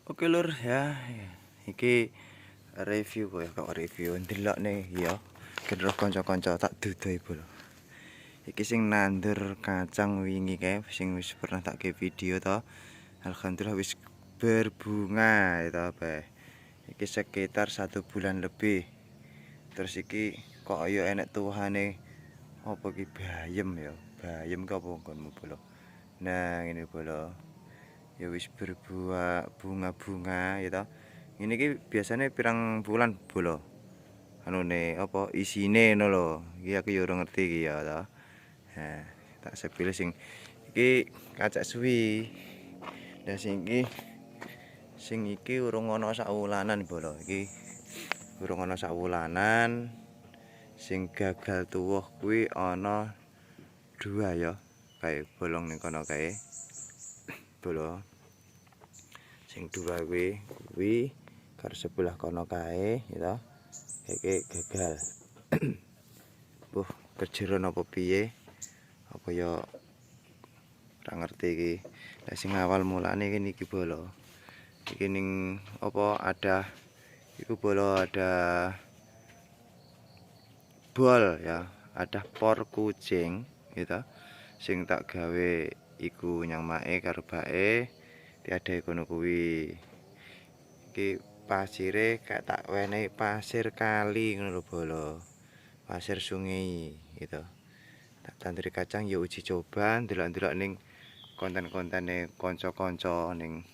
Oke lur ya, iki review kok review ndelok nih ya. Kedro kanca-kanca tak dudohi bolo. Iki sing nandur kacang wingi kae sing wis pernah tak ke video to. Alhamdulillah wis berbunga itu apa. Iki sekitar 1 bulan lebih. Terus iki kok yo enek tuwahane apa ki bayem ya. Bayem ke apa nggonmu bolo. Nah, ini bolo. Ya wis berbuah bunga-bunga gitu. Ini ki biasanya pirang bulan bolo. Anune apa isine ngono lho. Iki aku ya ora ngerti iki ya to. Nah, tak sepilih sing iki kacak suwi. Dan sing iki urung ana sak wulanan bolo. Iki urung ana sak wulanan. Sing gagal tuwuh kuwi ana 2 ya. Kayak bolong ning kono kae. Bolo. Sing 2 kuwi karo sebelah kono kae gitu. Iki gagal. Buh, kejeron apa piye? Apa ya ora ngerti iki. Lah sing awal mulane iki bolo. Iki ning apa ada iku bolo ada bol ya, ada por kucing gitu. Sing tak gawe iku nyamake karo bae diadahi kono kuwi. Iki pasire kayak tak wenehi pasir kali ngono lho bolo. Pasir sungai gitu. Tak tanduri kacang ya uji coba ndelok-ndelok ning konten-kontene kanca-kanca ning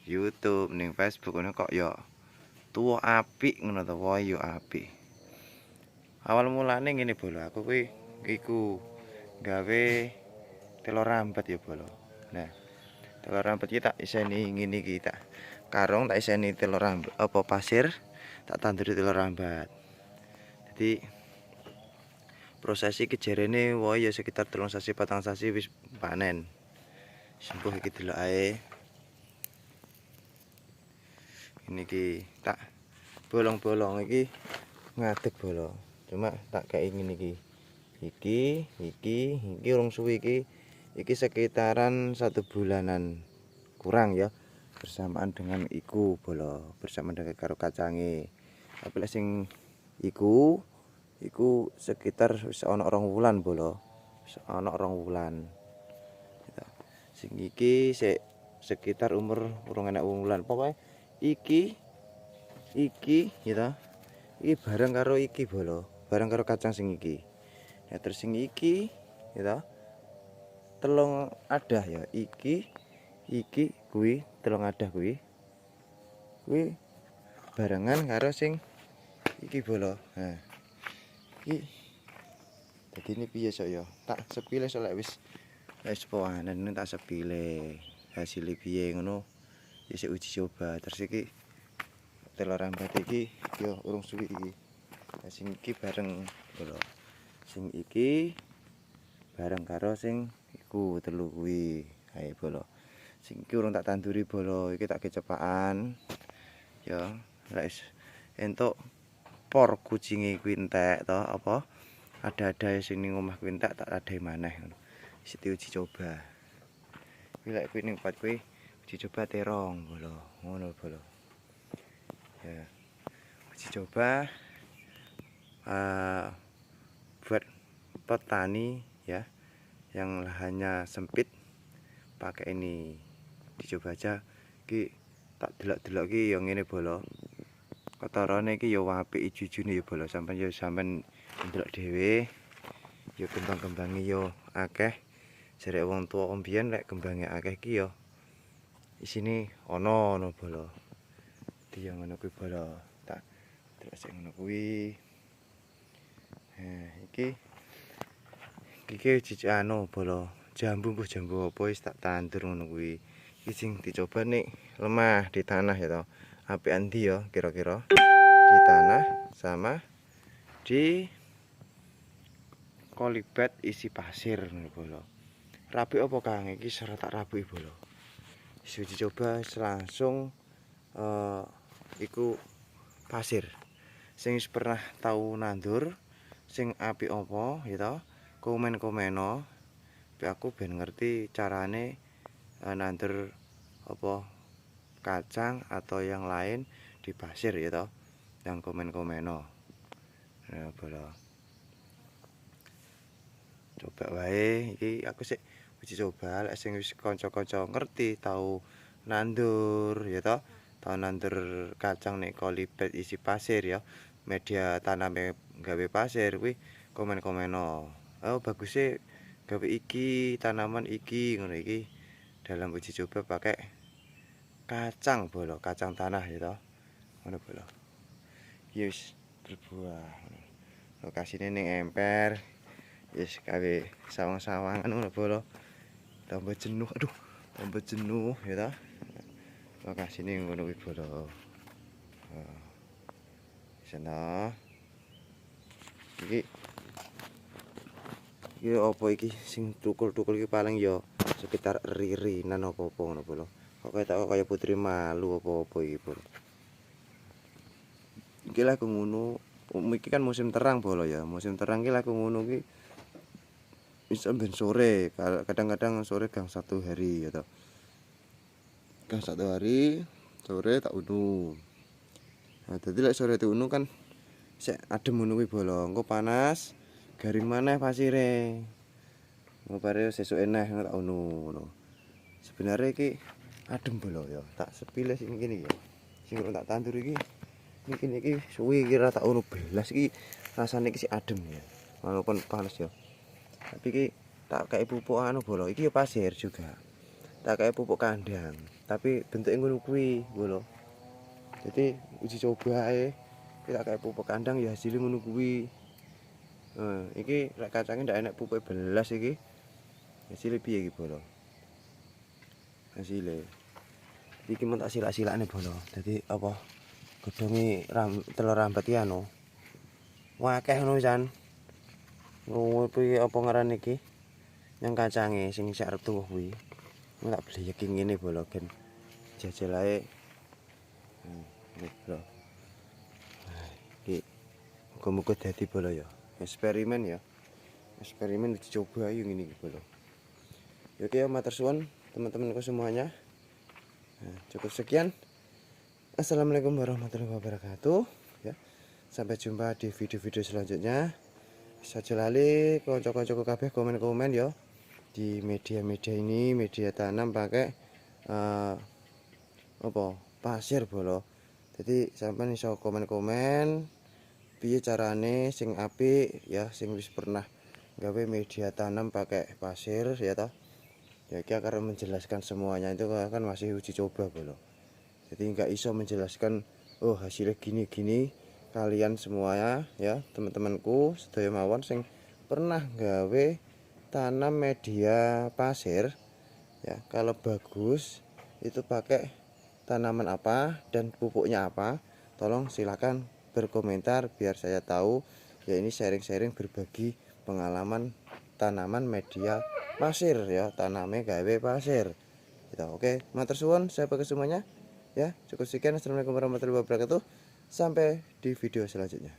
YouTube, ning Facebook ngono kok ya tuwa apik ngono to, wae ya apik. Awal mulane ngene bolo, aku kuwi iku gawe telur rambat ya bolo. Nah, telur rambat iki tak iseni ngene iki tak karung tak iseni telur rambat apa pasir tak tanduri telur rambat. Jadi proses iki jarene wae ya sekitar 3 sasi 4 sasi wis panen. Sembuh iki delok ae. Ini iki tak bolong-bolong iki ngadeg bolo. Cuma tak kayak ngene iki. Iki urung suwi iki. Iki sekitaran 1 bulanan kurang ya. Bersamaan dengan iku bolo, bersamaan dengan karo kacange. Tapi lek sing iku sekitar wis ana 2 wulan bolo. Wis ana 2 wulan. Gitu. Sing iki sik sekitar umur urung enek wulan. Pokoke iki gitu. Iki bareng karo iki bolo, bareng karo kacang sing iki. Ya terus sing iki gitu. Telung adah ya. Iki kuwi telung adah kuwi. Kuwi barengan karo sing iki bolo. Nah. Iki dadi ini piye sok ya? Tak sepilih sok lek wis panen tak sepilih. Hasil piye ngono. Isih uji coba. Terus iki telur rambat iki yo urung suwi iki. Nah, sing iki bareng bolo. Sing iki bareng karo sing iku telu kuwi. Ae bolo. Sing iki urung tak tanduri bolo, iki tak kecepakan. Ya, lek entuk por kucinge kuwi entek to apa? Ada sing ning omah kuwi entek tak adahi maneh ngono. Wis diuji coba. Kuwi lek kuwi ning pat kuwi uji coba terong bolo. Ngono bolo. Ya. Uji coba buat petani ya yang lahannya sempit pakai ini dicoba aja iki tak delok-delok iki ya ngene bolo kotorane iki ya apik ijujune ya bolo sampean ndelok dhewe ya kembang-kembange ya akeh jare wong tuwa mbiyen lek kembange akeh iki ya isine ana bolo dadi ya ngono kuwi bolo tak delok sing ngono kuwi. Nah, iki anu bolo jambu apa wis tak tandur ngono kuwi. Iki sing dicoba nih lemah di tanah ya to. Apian ndi ya kira-kira? Di tanah sama di kolibet isi pasir ngono bolo. Rapi apa Kang? Iki ora tak rapi bolo. Wis dicoba langsung iku pasir. Sing wis pernah tau nandur sing apik apa gitu komen-komeno aku ben ngerti carane nandur apa kacang atau yang lain di pasir ya toh, yang komen-komen ya bolo. Coba wae iki aku sih uji coba lek sing wis kanca-kanca ngerti tahu nandur ya toh, tahu nandur kacang nek kolibet isi pasir ya, media taname gawe pasir kuwi komen-komen. Oh bagus sih gawe iki tanaman iki ngono iki dalam uji coba pakai kacang bolo, kacang tanah ya toh. Ngono bolo. Yes, berbuah. Lokasine ning emper. Yes, gawe sawang-sawangan ngono bolo. Tambah jenuh, aduh, tambah jenuh ya toh. Lokasine ngono kuwi bolo. Sana. Iki apa iki sing tukul-tukul iki paling ya sekitar ririnan apa-apa ngono bolo. Kok kaya putri malu apa-apa iki bolo. Iki lah ngono, iki kan musim terang bolo ya. Musim terang iki lah ngono iki bisa ben sore, kadang-kadang sore gang 1 hari ya toh. Gang 1 hari sore tak unu. Nah, dadi lek sore unu kan sik adem ngono kuwi bolo. Engko panas, garing maneh pasire. Engko bare sesuk eneh tak unu ngono. Sebenarnya iki adem bolo ya. Tak sepile sing ngene iki ya. Sing tak tandur iki mungkin iki suwi kira tak unu belas iki rasane iki sik adem ya. Walaupun panas ya. Tapi iki tak kayak pupuk anu bolo, iki ya pasir juga. Tak kayak pupuk kandang, tapi bentuknya ngono kuwi bolo. Jadi uji coba ae. Iki tak kayak pupuk kandang ya hasilnya ngono kuwi. Iki lek kacange ndak enak pupuk belas iki. Hasilnya piye iki bolo? Hasilnya iki men tak silak-silakne bolo. Dadi apa? Godhonge telur rambat iki anu. Wakeh ngono pisan. Kuwi apa ngaran iki? Yang kacange sing sak arep tuwa kuwi. Tak beli iki ngene bolo gen jajal ae. Bolo. Iki muga-muga dadi bolo ya. Eksperimen ya. Eksperimen dicoba ayo ngene iki bolo. Ya oke, matur suwun teman-temanku semuanya. Nah, cukup sekian. Assalamualaikum warahmatullahi wabarakatuh ya. Sampai jumpa di video-video selanjutnya. Saja lali kanca-kancaku kabeh komen-komen ya. Di media-media ini media tanam pakai apa pasir bolo. Jadi sampean iso komen-komen piye carane sing apik ya, sing wis pernah gawe media tanam pakai pasir ya toh. Ya iki akan menjelaskan semuanya, itu kan masih uji coba bolo. Jadi nggak iso menjelaskan oh hasilnya gini-gini. Kalian semuanya ya teman-temanku sedaya mawon sing pernah gawe tanam media pasir ya, kalau bagus itu pakai tanaman apa dan pupuknya apa, tolong silakan berkomentar biar saya tahu ya. Ini sharing-sharing berbagi pengalaman tanaman media pasir ya, tanamnya gawe pasir gitu. Oke, matur suwun saya pakai semuanya ya. Cukup sekian, assalamualaikum warahmatullahi wabarakatuh. Sampai di video selanjutnya.